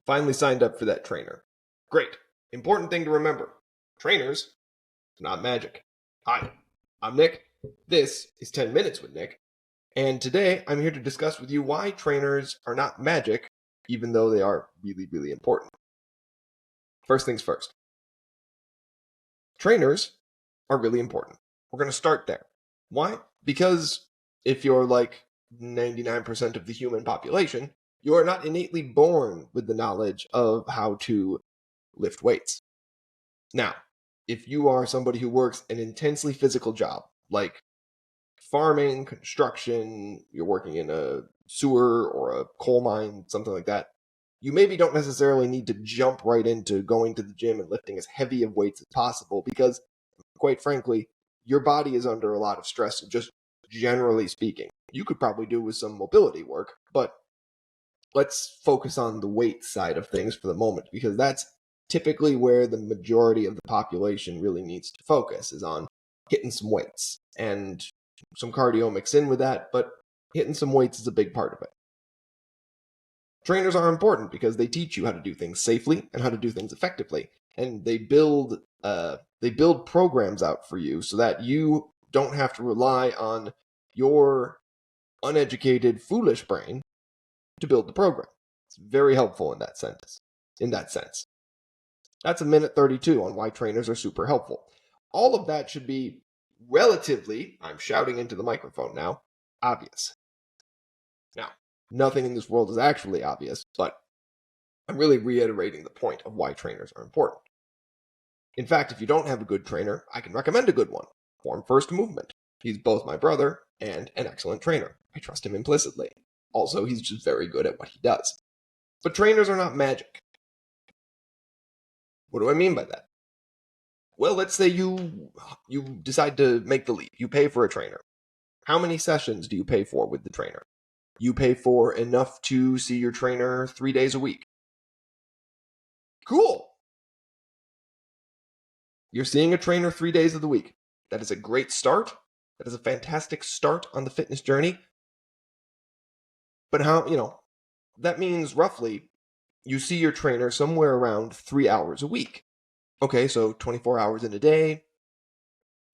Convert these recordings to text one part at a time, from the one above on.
Finally signed up for that trainer. Great. Important thing to remember. Trainers, not magic. Hi, I'm Nick. This is 10 Minutes with Nick. And today I'm here to discuss with you why trainers are not magic, even though they are really, really important. First things first. Trainers are really important. We're going to start there. Why? Because if you're like 99% of the human population, you are not innately born with the knowledge of how to lift weights. Now, if you are somebody who works an intensely physical job, like farming, construction, you're working in a sewer or a coal mine, something like that, you maybe don't necessarily need to jump right into going to the gym and lifting as heavy of weights as possible because, quite frankly, your body is under a lot of stress, just generally speaking. You could probably do with some mobility work, but let's focus on the weight side of things for the moment because that's typically where the majority of the population really needs to focus, is on hitting some weights. And some cardio mixed in with that, but hitting some weights is a big part of it. Trainers are important because they teach you how to do things safely and how to do things effectively, and they build programs out for you so that you don't have to rely on your uneducated, foolish brain to build the program. It's very helpful in that sense. That's a minute 32 on why trainers are super helpful. All of that should be relatively, I'm shouting into the microphone now, obvious. Now, nothing in this world is actually obvious, but I'm really reiterating the point of why trainers are important. In fact, if you don't have a good trainer, I can recommend a good one. Form First Movement. He's both my brother and an excellent trainer. I trust him implicitly. Also, he's just very good at what he does. But trainers are not magic. What do I mean by that? Well, let's say you decide to make the leap. You pay for a trainer. How many sessions do you pay for with the trainer? You pay for enough to see your trainer 3 days a week. Cool. You're seeing a trainer 3 days of the week. That is a great start. That is a fantastic start on the fitness journey. But that means roughly you see your trainer somewhere around 3 hours a week. Okay, so 24 hours in a day,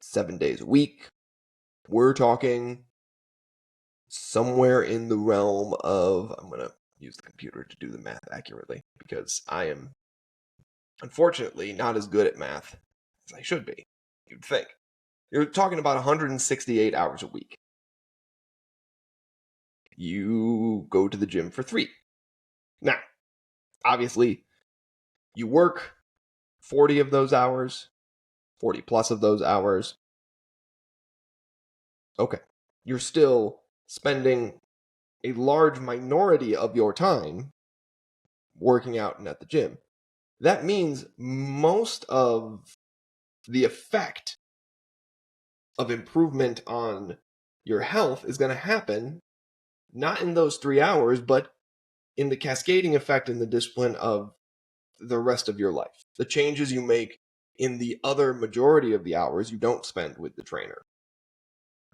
7 days a week. We're talking somewhere in the realm of, I'm going to use the computer to do the math accurately because I am unfortunately not as good at math as I should be, you'd think. You're talking about 168 hours a week. You go to the gym for 3. Now, obviously, you work 40 of those hours, 40 plus of those hours. Okay, you're still spending a large minority of your time working out and at the gym. That means most of the effect of improvement on your health is going to happen not in those 3 hours, but in the cascading effect in the discipline of the rest of your life. The changes you make in the other majority of the hours you don't spend with the trainer.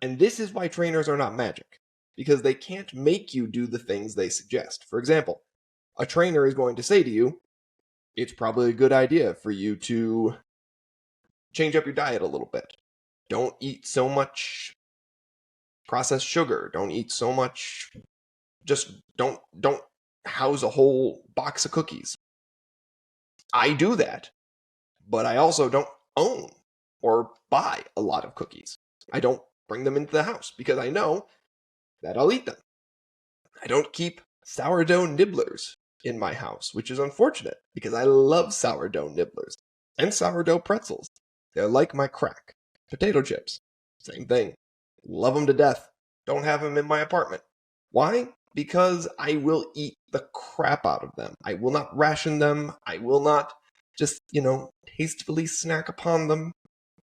And this is why trainers are not magic, because they can't make you do the things they suggest. For example, a trainer is going to say to you, it's probably a good idea for you to change up your diet a little bit. Don't eat so much processed sugar. Don't eat so much. Just don't house a whole box of cookies. I do that, but I also don't own or buy a lot of cookies. I don't bring them into the house because I know that I'll eat them. I don't keep sourdough nibblers in my house, which is unfortunate because I love sourdough nibblers and sourdough pretzels. They're like my crack. Potato chips, same thing. Love them to death. Don't have them in my apartment. Why? Because I will eat the crap out of them. I will not ration them. I will not just, tastefully snack upon them.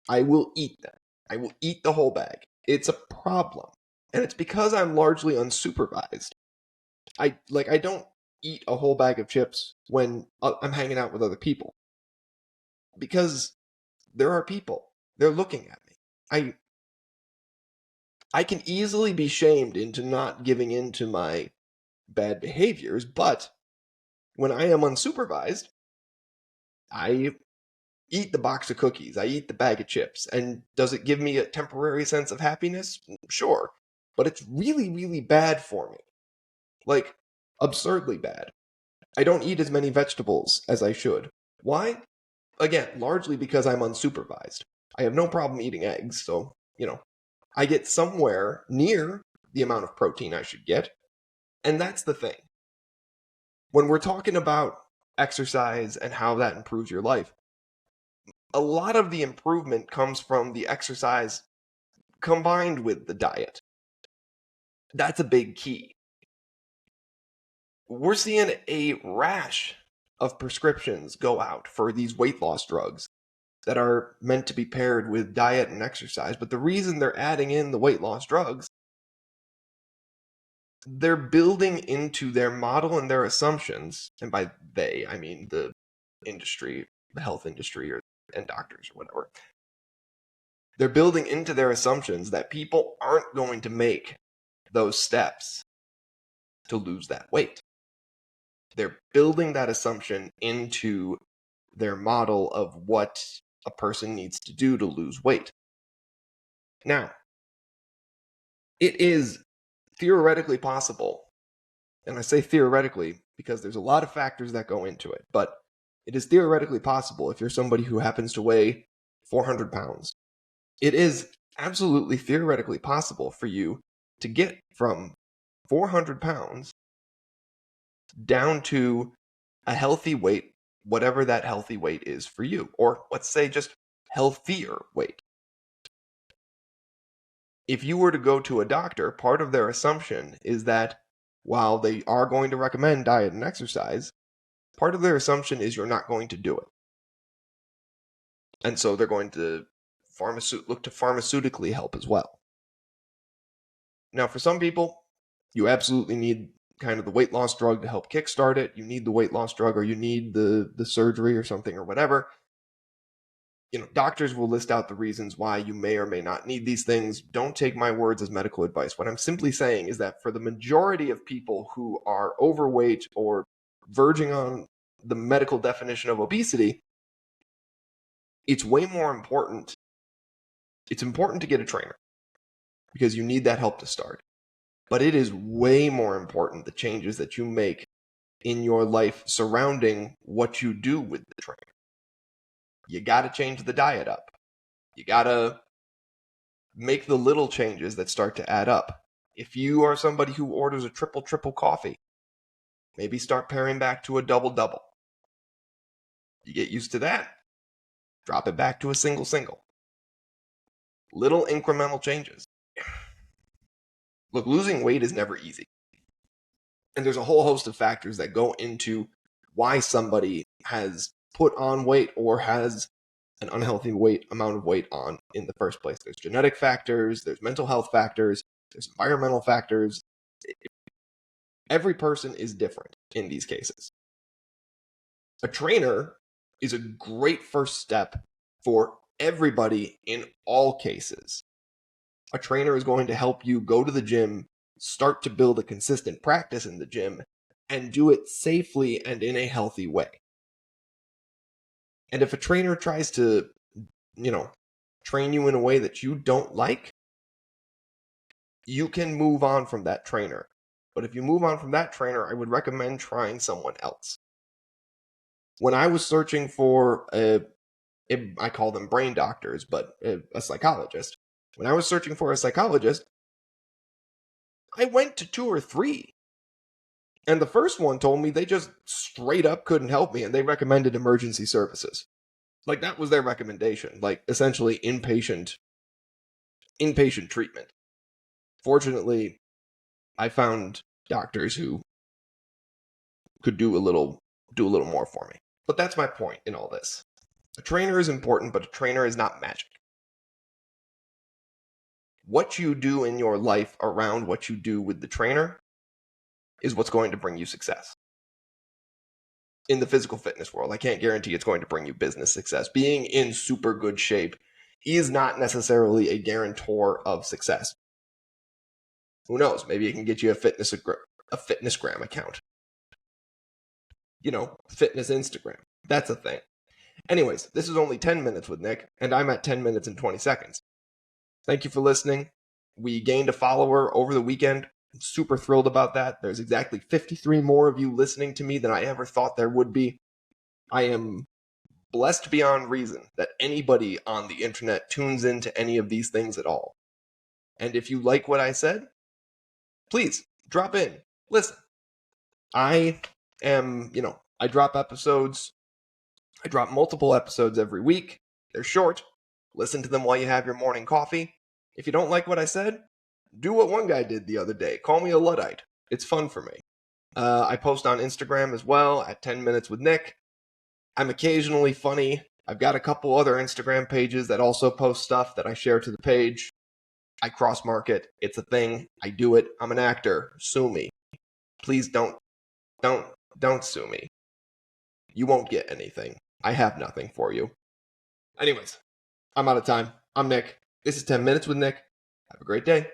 I will eat them. I will eat the whole bag. It's a problem. And it's because I'm largely unsupervised. I don't eat a whole bag of chips when I'm hanging out with other people. Because there are people. They're looking at me. I can easily be shamed into not giving in to my bad behaviors, but When I am unsupervised, I eat the box of cookies, I eat the bag of chips. And does it give me a temporary sense of happiness? Sure. But it's really, really bad for me. Like, absurdly bad. I don't eat as many vegetables as I should. Why? Again, largely because I'm unsupervised. I have no problem eating eggs, so, I get somewhere near the amount of protein I should get. And that's the thing. When we're talking about exercise and how that improves your life, a lot of the improvement comes from the exercise combined with the diet. That's a big key. We're seeing a rash of prescriptions go out for these weight loss drugs that are meant to be paired with diet and exercise. But the reason they're adding in the weight loss drugs, they're building into their model and their assumptions, and by they, I mean the industry, the health industry, and doctors or whatever. They're building into their assumptions that people aren't going to make those steps to lose that weight. They're building that assumption into their model of what a person needs to do to lose weight. Now, it is theoretically possible, and I say theoretically because there's a lot of factors that go into it, but it is theoretically possible if you're somebody who happens to weigh 400 pounds. It is absolutely theoretically possible for you to get from 400 pounds down to a healthy weight, whatever that healthy weight is for you, or let's say just healthier weight. If you were to go to a doctor, part of their assumption is that while they are going to recommend diet and exercise, part of their assumption is you're not going to do it. And so they're going to look to pharmaceutically help as well. Now, for some people, you absolutely need kind of the weight loss drug to help kickstart it. You need the weight loss drug, or you need the surgery or something or whatever. Doctors will list out the reasons why you may or may not need these things. Don't take my words as medical advice. What I'm simply saying is that for the majority of people who are overweight or verging on the medical definition of obesity, it's way more important. It's important to get a trainer because you need that help to start. But it is way more important the changes that you make in your life surrounding what you do with the trainer. You got to change the diet up. You got to make the little changes that start to add up. If you are somebody who orders a triple coffee, maybe start pairing back to a double. You get used to that, drop it back to a single. Little incremental changes. Look, losing weight is never easy. And there's a whole host of factors that go into why somebody has put on weight or has an unhealthy amount of weight on in the first place. There's genetic factors, there's mental health factors, there's environmental factors. Every person is different in these cases. A trainer is a great first step for everybody in all cases. A trainer is going to help you go to the gym, start to build a consistent practice in the gym, and do it safely and in a healthy way. And if a trainer tries to, train you in a way that you don't like, you can move on from that trainer. But if you move on from that trainer, I would recommend trying someone else. When I was searching for I call them brain doctors, but a psychologist. When I was searching for a psychologist, I went to 2 or 3. And the first one told me they just straight up couldn't help me and they recommended emergency services. Like that was their recommendation, like essentially inpatient treatment. Fortunately, I found doctors who could do a little more for me. But that's my point in all this. A trainer is important, but a trainer is not magic. What you do in your life around what you do with the trainer is what's going to bring you success. In the physical fitness world, I can't guarantee it's going to bring you business success. Being in super good shape is not necessarily a guarantor of success. Who knows? Maybe it can get you a fitnessgram account. fitness Instagram. That's a thing. Anyways, this is only 10 minutes with Nick, and I'm at 10 minutes and 20 seconds. Thank you for listening. We gained a follower over the weekend. I'm super thrilled about that. There's exactly 53 more of you listening to me than I ever thought there would be. I am blessed beyond reason that anybody on the internet tunes into any of these things at all. And if you like what I said, please drop in. Listen, I drop episodes. I drop multiple episodes every week. They're short. Listen to them while you have your morning coffee. If you don't like what I said, do what one guy did the other day. Call me a Luddite. It's fun for me. I post on Instagram as well at 10 Minutes with Nick. I'm occasionally funny. I've got a couple other Instagram pages that also post stuff that I share to the page. I cross-market. It's a thing. I do it. I'm an actor. Sue me. Please don't sue me. You won't get anything. I have nothing for you. Anyways, I'm out of time. I'm Nick. This is 10 Minutes with Nick. Have a great day.